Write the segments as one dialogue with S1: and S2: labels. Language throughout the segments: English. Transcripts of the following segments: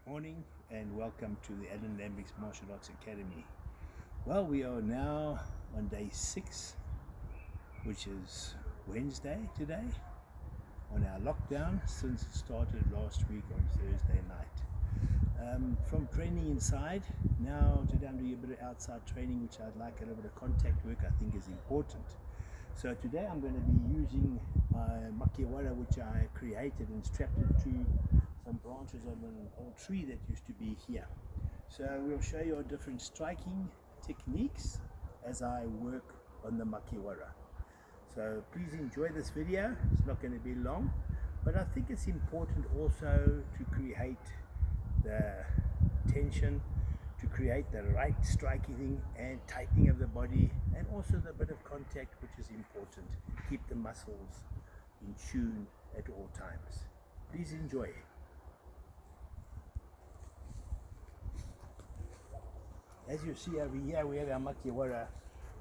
S1: Morning and welcome to the Alan Lambics Martial Arts Academy. Well, we are now on day 6, which is Wednesday today, on our lockdown since it started last week on Thursday night. From training inside, now today I'm doing a bit of outside training, which I'd like a little bit of contact work I think is important. So today I'm going to be using my Makiwara, which I created and strapped it to some branches of an old tree that used to be here. So we'll show you our different striking techniques as I work on the Makiwara. So please enjoy this video. It's not going to be long, but I think it's important also to create the tension, to create the right striking and tightening of the body, and also the bit of contact, which is important. Keep the muscles in tune at all times. Please enjoy. As you see over here, we have our Makiwara,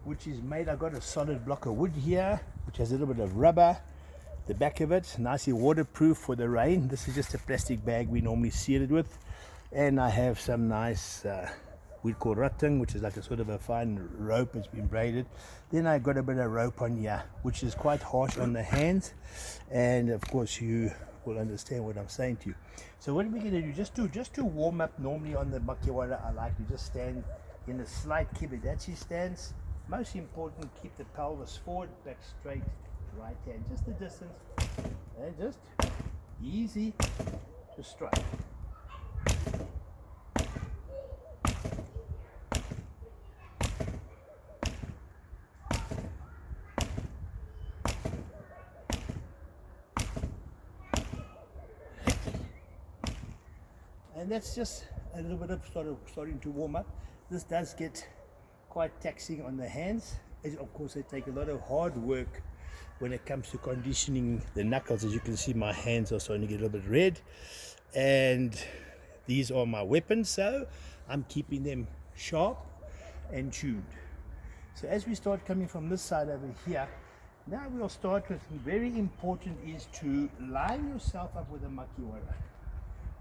S1: which is made, I've got a solid block of wood here, which has a little bit of rubber. The back of it, nicely waterproof for the rain. This is just a plastic bag we normally seal it with. And I have some nice, we call rattan, which is like a sort of a fine rope that's been braided. Then I got a bit of rope on here, which is quite harsh on the hands. And of course you will understand what I'm saying to you. So what are we going to do? Just to warm up, normally on the Makiwara, I like to just stand in a slight kibidachi stance. Most important, keep the pelvis forward, back straight, right hand, just the distance, and just easy to strike. And that's just a little bit of starting to warm up. This does get quite taxing on the hands. Of course, they take a lot of hard work when it comes to conditioning the knuckles. As you can see, my hands are starting to get a little bit red. And these are my weapons, so I'm keeping them sharp and tuned. So as we start coming from this side over here, now we'll start with, very important is to line yourself up with a Makiwara.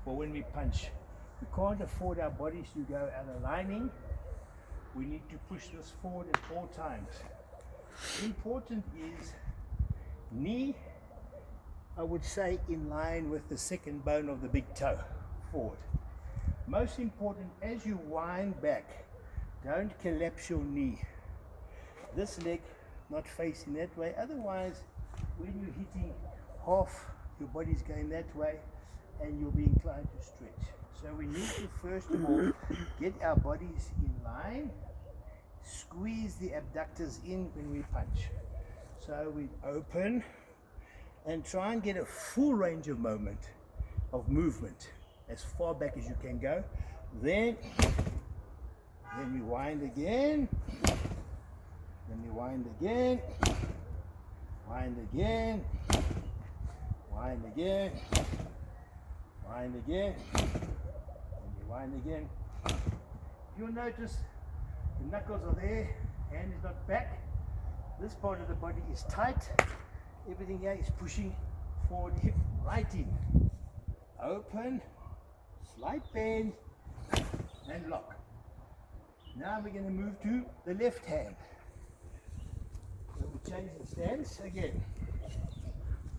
S1: For when we punch, we can't afford our bodies to go out of lining. We need to push this forward at all times. Important is knee, I would say, in line with the second bone of the big toe, forward. Most important, as you wind back, don't collapse your knee. This leg not facing that way, otherwise when you're hitting half, your body's going that way and you'll be inclined to stretch. So we need to first of all get our bodies in line, squeeze the abductors in when we punch. So we open and try and get a full range of movement as far back as you can go. Then you wind again, then you wind again, wind again, wind again, wind again, and you wind again. You'll notice the knuckles are there, hand is not back. This part of the body is tight. Everything here is pushing forward, hip right in. Open, slight bend, and lock. Now we're going to move to the left hand. So we change the stance again.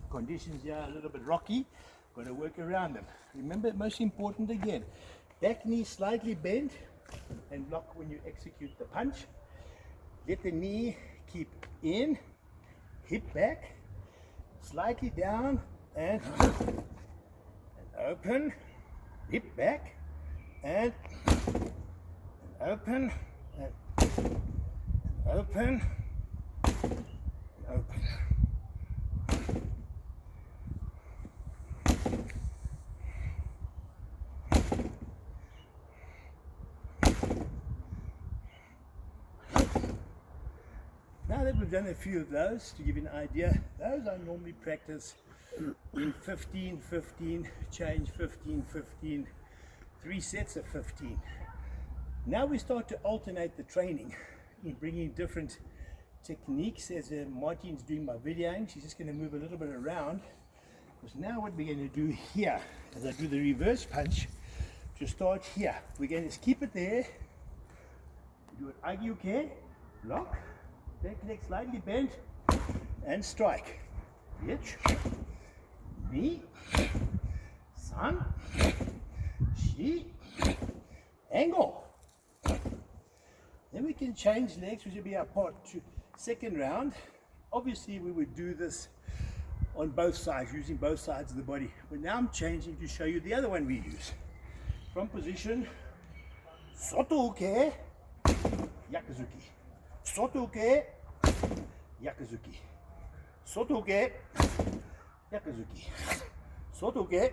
S1: Conditions here are a little bit rocky. Got to work around them. Remember, most important again, back knee slightly bent and lock when you execute the punch. Let the knee keep in, hip back, slightly down, and open, hip back, and open, and open, and open. Now that we've done a few of those, to give you an idea, those I normally practice in 15, 15, change 15, 15, 3 sets of 15. Now we start to alternate the training in bringing different techniques. As Martin's doing my videoing, she's just going to move a little bit around, because now what we're going to do here, as I do the reverse punch, to start here. We're going to keep it there. Do it Agyuke, block, back leg slightly bent, and strike. Bitch, knee, san, shi, angle. Then we can change legs, which will be our part to second round. Obviously, we would do this on both sides, using both sides of the body. But now I'm changing to show you the other one we use. From position, Soto-uke, Yakuzuki. Soto-uke, Yakuzuki. Soto-uke, Yakuzuki. Soto-uke,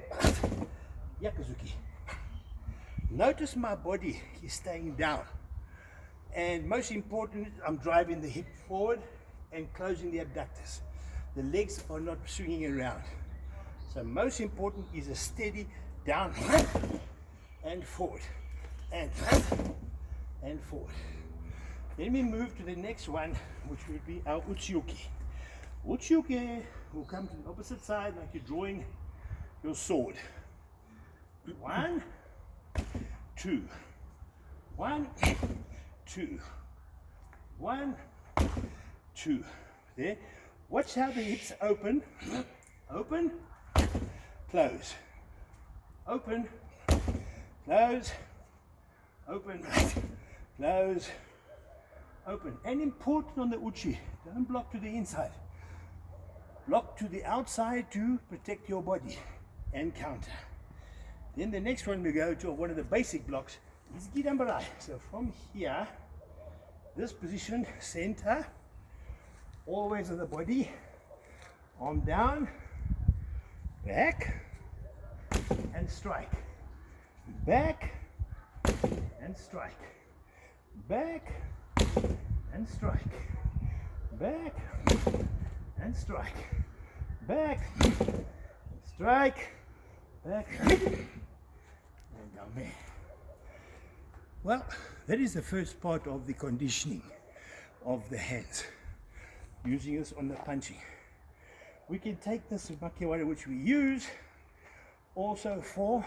S1: Yakuzuki. Notice my body is staying down. And most important, I'm driving the hip forward and closing the abductors. The legs are not swinging around. So most important is a steady down and forward and forward. Then we move to the next one, which will be our Uchiuki. Uchiuki will come to the opposite side like you're drawing your sword. 1, 2, 1, 2, 1, 2. There. Watch how the hips open, open, close, open, close, open, close, open. And important on the uchi, don't block to the inside. Block to the outside to protect your body and counter. Then the next one we go to, one of the basic blocks, is Gidambarai. So from here, this position, center, always of the body, arm down, back, and strike. Back, and strike. Back, and strike. Back, and strike. Back, strike, back, and down there. Well, that is the first part of the conditioning of the hands, using us on the punching. We can take this Makiwara, which we use also for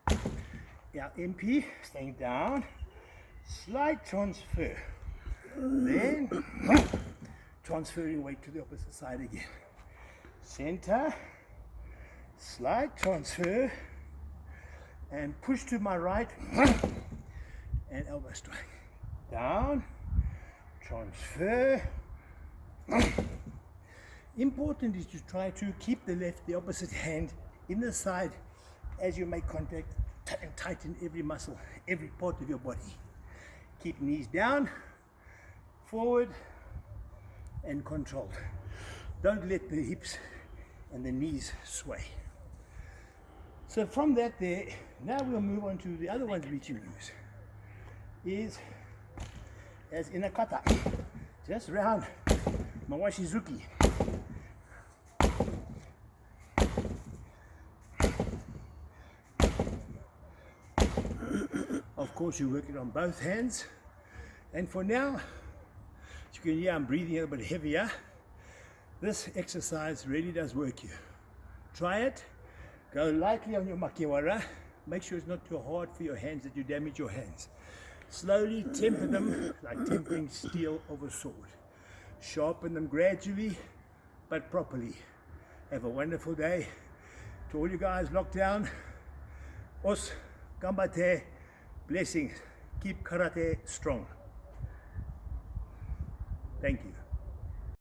S1: our MP, staying down, slight transfer, then transferring weight to the opposite side again. Center, slight transfer, and push to my right, and elbow strike. Down, transfer. Important is to try to keep the opposite hand in the side as you make contact, and tighten every muscle, every part of your body. Keep knees down, forward, and controlled. Don't let the hips and the knees sway. So from that there, now we'll move on to the other ones we can use. Is as in a kata, just round Mawashizuki. Of course, you work it on both hands. And for now, as you can hear, I'm breathing a little bit heavier. This exercise really does work you. Try it. Go lightly on your Makiwara. Make sure it's not too hard for your hands that you damage your hands. Slowly temper them like tempering steel of a sword. Sharpen them gradually, but properly. Have a wonderful day. To all you guys locked down, os gambate, blessings. Keep karate strong. Thank you.